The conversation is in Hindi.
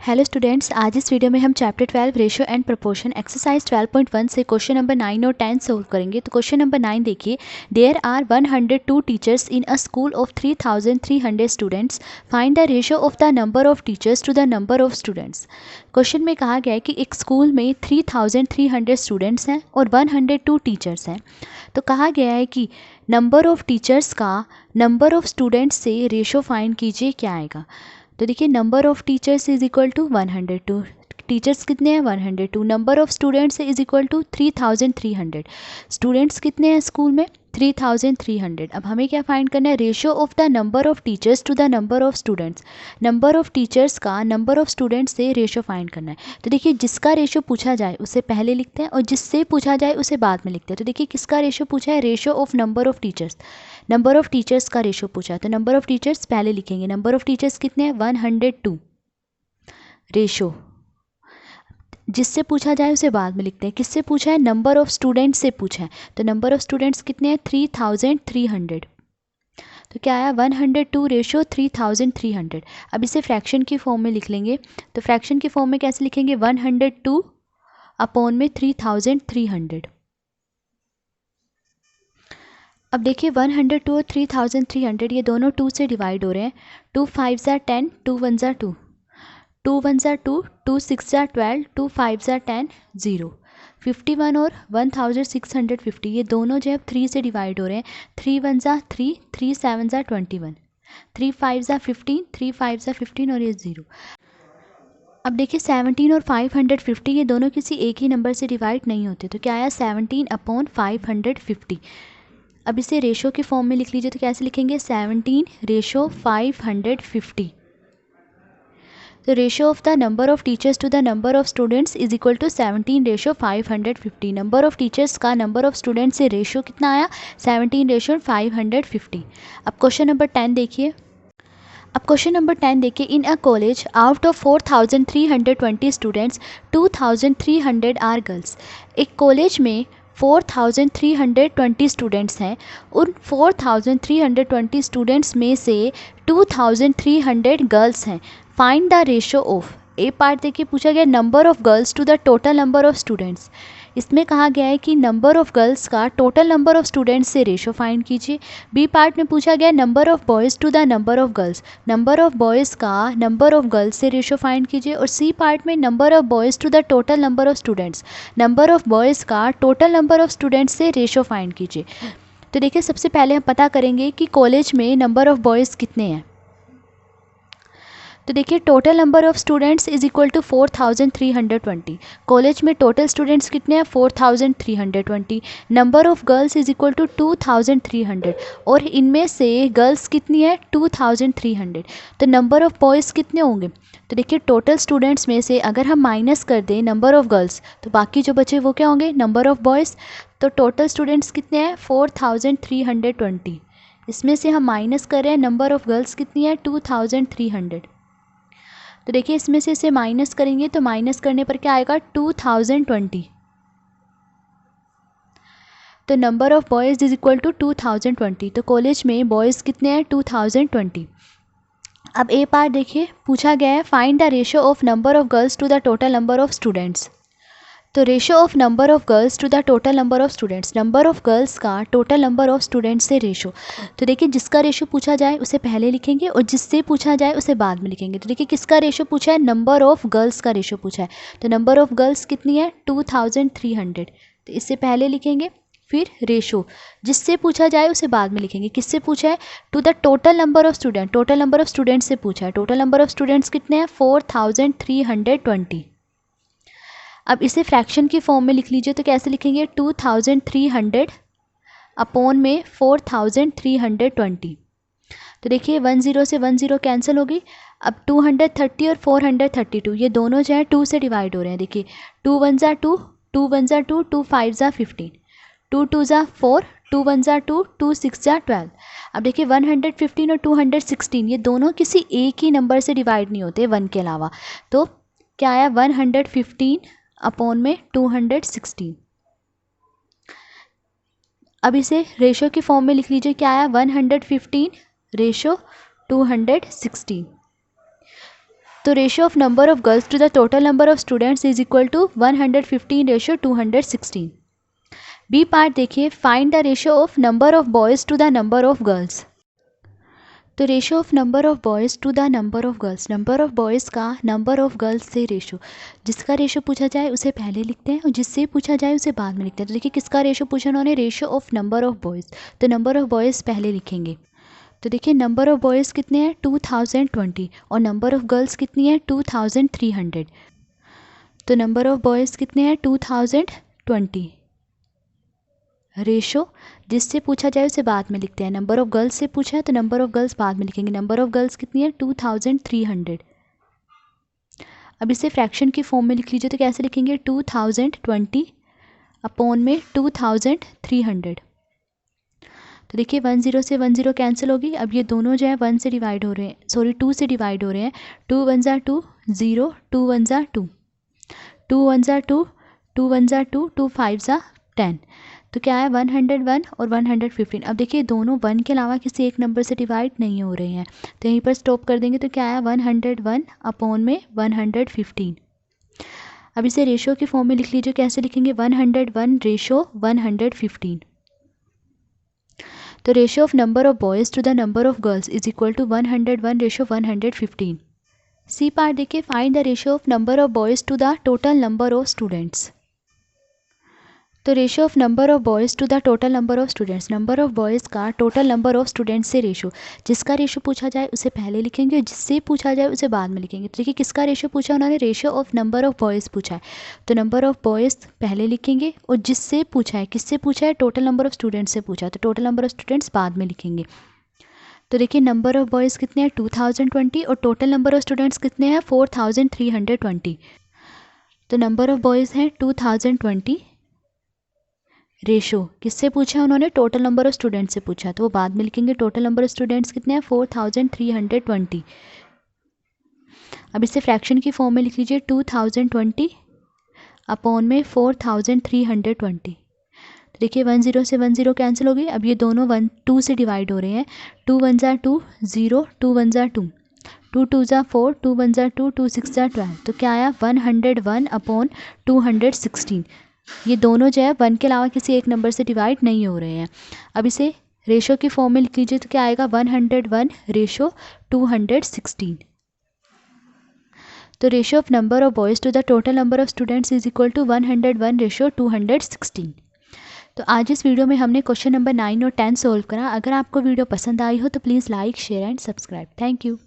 हेलो स्टूडेंट्स, आज इस वीडियो में हम chapter 12 ratio and proportion exercise 12.1 से क्वेश्चन नंबर 9 और 10 सोल्व करेंगे। तो क्वेश्चन नंबर 9 देखिए, there are 102 teachers in a school of 3300 students, find the ratio of the number of teachers to the number of students. Question में कहा गया है कि एक स्कूल में 3300 स्टूडेंट्स हैं और 102 टीचर्स हैं। तो कहा गया है कि नंबर ऑफ टीचर्स का नंबर ऑफ स्टूडेंट्स से रेशियो फाइंड कीजिए, क्या आएगा। तो देखिए, number of teachers is equal to 102, teachers कितने हैं 102, number of students is equal to 3300, students कितने हैं स्कूल में 3300। अब हमें क्या फाइंड करना है, ratio of the number of teachers to the number of students, number of teachers का नंबर ऑफ स्टूडेंट्स से रेशियो फाइंड करना है। तो देखिए, जिसका रेशियो पूछा जाए उसे पहले लिखते हैं और जिससे पूछा जाए उसे बाद में लिखते हैं। तो देखिए, किसका रेशियो पूछा है, ratio of number of teachers, number of teachers का रेशियो पूछा है। तो नंबर ऑफ टीचर्स पहले लिखेंगे, नंबर ऑफ टीचर्स कितने हैं 102, रेशियो जिससे पूछा जाए उसे बाद में लिखते हैं। किससे पूछा है, नंबर ऑफ स्टूडेंट्स से पूछा है। तो नंबर ऑफ स्टूडेंट्स कितने हैं 3300। तो क्या आया 102 रेशियो 3300। अब इसे फ्रैक्शन की फॉर्म में लिख लेंगे। तो फ्रैक्शन की फॉर्म में कैसे लिखेंगे, 102 अपॉन में 3300। अब देखिए, 102 और 3300 ये दोनों 2 से डिवाइड हो रहे हैं। 2 5 ज़ा 10, 2 1 ज़ा 2, 2 1 ज़ा 2, 2 6 ज़ा 12, 2 5 ज़ा 10, 0। 51 और 1650 ये दोनों जो है 3 से डिवाइड हो रहे हैं। 3 1 ज़ा 3, 3 7 ज़ा 21, 3 5 ज़ा 15, 3 5 ज़ा 15 और ये 0। अब देखिए, 17 और 550 ये दोनों किसी एक ही नंबर से डिवाइड नहीं होते। तो क्या आया 17 अपॉन 550। अब इसे रेशो के फॉर्म में लिख लीजिए। तो कैसे लिखेंगे, 17 रेशो 550। तो ratio of the number of teachers to the number of students is equal to 17 ratio 550। Number of teachers का नंबर ऑफ स्टूडेंट्स से रेशो कितना आया, 17 रेशो 550। अब क्वेश्चन नंबर 10 देखिए। अब क्वेश्चन नंबर 10 देखिए, in a college out of 4320 students 2300 are girls. एक कॉलेज में 4320 स्टूडेंट्स हैं। उन 4320 स्टूडेंट्स में से 2300 गर्ल्स हैं। Find the ratio of, A part देखिए पूछा गया number of girls to the total number of students. इसमें कहा गया है कि नंबर ऑफ गर्ल्स का टोटल नंबर ऑफ स्टूडेंट्स से रेशो फाइंड कीजिए। बी पार्ट में पूछा गया number of boys to the number of girls, number of boys का नंबर ऑफ गर्ल्स से रेशो फाइंड कीजिए। और सी पार्ट में number of boys to the total number of students, number of boys का टोटल नंबर ऑफ स्टूडेंट्स से रेशो फाइंड कीजिए। तो देखिए, सबसे पहले हम पता करेंगे कि कॉलेज में नंबर ऑफ बॉयज़ कितने हैं। तो देखिए, total number of students is equal to 4320। College में टोटल स्टूडेंट्स कितने हैं 4320। Number of girls is equal to 2300 और इनमें से गर्ल्स कितनी है 2300। तो नंबर ऑफ बॉयज़ कितने होंगे। तो देखिए, टोटल स्टूडेंट्स में से अगर हम माइनस कर दें नंबर ऑफ गर्ल्स, तो बाकी जो बचे वो क्या होंगे, नंबर ऑफ बॉयज़। तो टोटल स्टूडेंट्स कितने हैं 4320। इसमें से हम माइनस कर रहे हैं नंबर ऑफ गर्ल्स कितनी है 2300। तो देखिए, इसमें से इसे माइनस करेंगे तो माइनस करने पर क्या आएगा 2020। तो number of boys is equal to 2020। तो कॉलेज में बॉयज़ कितने हैं 2020। अब ए पार्ट देखिए पूछा गया है find the ratio of number of girls to the total number of students. तो ratio of number of girls to the total number of students, number of girls का टोटल नंबर ऑफ स्टूडेंट्स से रेशियो। तो देखिए, जिसका रेशियो पूछा जाए उसे पहले लिखेंगे और जिससे पूछा जाए उसे बाद में लिखेंगे। तो देखिए, किसका रेशियो पूछा है, नंबर ऑफ गर्ल्स का रेशियो पूछा है। तो नंबर ऑफ गर्ल्स कितनी है 2300। तो इससे पहले लिखेंगे, फिर रेशो जिससे पूछा जाए उसे बाद में लिखेंगे। किससे पूछा है, to the total number of student, total number of students से पूछा है। टोटल नंबर ऑफ स्टूडेंट्स कितने हैं 4320। अब इसे फ्रैक्शन की फॉर्म में लिख लीजिए। तो कैसे लिखेंगे, 2300 अपॉन में 4320। तो देखिए, 10 से 10 कैंसिल हो गई। अब 230 और 432 ये दोनों जो है 2 से डिवाइड हो रहे हैं। देखिए, 2 1 ज़ा 2, 2 1 ज़ा 2, 2 5 ज़ा 15, 2 2 ज़ा 4, 2 1 ज़ा 2, 2 6 ज़ा 12। अब देखिए, 115 और 216 ये दोनों किसी एक ही नंबर से डिवाइड नहीं होते 1 के अलावा। तो क्या आया 115 अपॉन में 216। अब इसे रेशो की फॉर्म में लिख लीजिए। क्या आया 115 रेशो 216। तो ratio of number of girls to the total number of students is equal to 115 ratio 216। B part देखिए, find the ratio of number of boys to the number of girls. तो ratio of number of boys to the number of girls, number of boys का नंबर ऑफ गर्ल्स से रेशियो, जिसका रेशियो पूछा जाए उसे पहले लिखते हैं और जिससे पूछा जाए उसे बाद में लिखते हैं। तो देखिए किसका रेशियो पूछा उन्होंने, ratio of number of boys, तो नंबर ऑफ बॉयज़ पहले लिखेंगे। तो देखिए नंबर ऑफ बॉयज़ कितने हैं 2020 और नंबर ऑफ गर्ल्स कितनी है 2300। तो नंबर ऑफ बॉयज़ कितने हैं 2020, रेशो जिससे पूछा जाए उसे बाद में लिखते हैं। नंबर ऑफ गर्ल्स से पूछा है तो नंबर ऑफ गर्ल्स बाद में लिखेंगे। नंबर ऑफ गर्ल्स कितनी है 2300। अब इसे फ्रैक्शन की फॉर्म में लिख लीजिए, तो कैसे लिखेंगे 2020 अपॉन में 2300। तो देखिए 10 से 10 कैंसिल होगी। अब ये दोनों जो है 1 से डिवाइड हो रहे हैं, सॉरी 2 से डिवाइड हो रहे हैं। 2 1 ज़ा 2 0, 2 1 ज़ा 2, 2 1 ज़ा 2, 2 1 ज़ा 2, 2 5 ज़ा 10। तो क्या है 101 और 115। अब देखिए दोनों 1 के अलावा किसी एक नंबर से डिवाइड नहीं हो रहे हैं, तो यहीं पर स्टॉप कर देंगे। तो क्या है 101 अपॉन में 115। अब इसे रेशो की फॉर्म में लिख लीजिए, कैसे लिखेंगे 101 रेशो 115। तो ratio of number of boys to the number of girls is equal to 101 ratio 115। C part देखिए, find the ratio of number of boys to the total number of students. तो ratio of number of boys to the total number of students, number of boys का टोटल नंबर ऑफ स्टूडेंट्स से रेशियो, जिसका रेशियो पूछा जाए उसे पहले लिखेंगे और जिससे पूछा जाए उसे बाद में लिखेंगे। तो देखिए किसका रेशियो पूछा उन्होंने, ratio of number of boys पूछा है, तो नंबर ऑफ बॉयज़ पहले लिखेंगे और जिससे पूछा है, किससे पूछा है, टोटल नंबर ऑफ स्टूडेंट्स से पूछा है, तो टोटल नंबर ऑफ स्टूडेंट्स बाद में लिखेंगे। तो देखिए नंबर ऑफ बॉयज़ कितने हैं 2020 और टोटल नंबर ऑफ स्टूडेंट्स कितने हैं 4320। तो नंबर ऑफ बॉयज़ हैं 2020 रेशो किससे पूछा है उन्होंने, टोटल नंबर ऑफ स्टूडेंट्स से पूछा, तो वो बाद में लिखेंगे। टोटल नंबर ऑफ स्टूडेंट्स कितने हैं 4320। अब इसे फ्रैक्शन की फॉर्म में लिख लीजिए 2020 अपॉन में 4320। तो देखिए 10 से 10 कैंसिल हो गई। अब ये दोनों 2 से डिवाइड हो रहे हैं। 2 1 ज़ा 2 0, 2 1 ज़ा 2, 2 2 ज़ा 4, 2 1 ज़ा 2, 2 6 ज़ा 12। तो क्या आया 101 अपॉन 216। ये दोनों जो है 1 के अलावा किसी एक नंबर से डिवाइड नहीं हो रहे हैं। अब इसे रेशो की फॉर्म में लिख लीजिए, तो क्या आएगा 101 रेशो 216। तो ratio of number of boys to the total number of students is equal to 101 ratio 216। तो आज इस वीडियो में हमने क्वेश्चन नंबर 9 और 10 सोल्व करा। अगर आपको वीडियो पसंद आई हो तो please like share and subscribe. Thank you.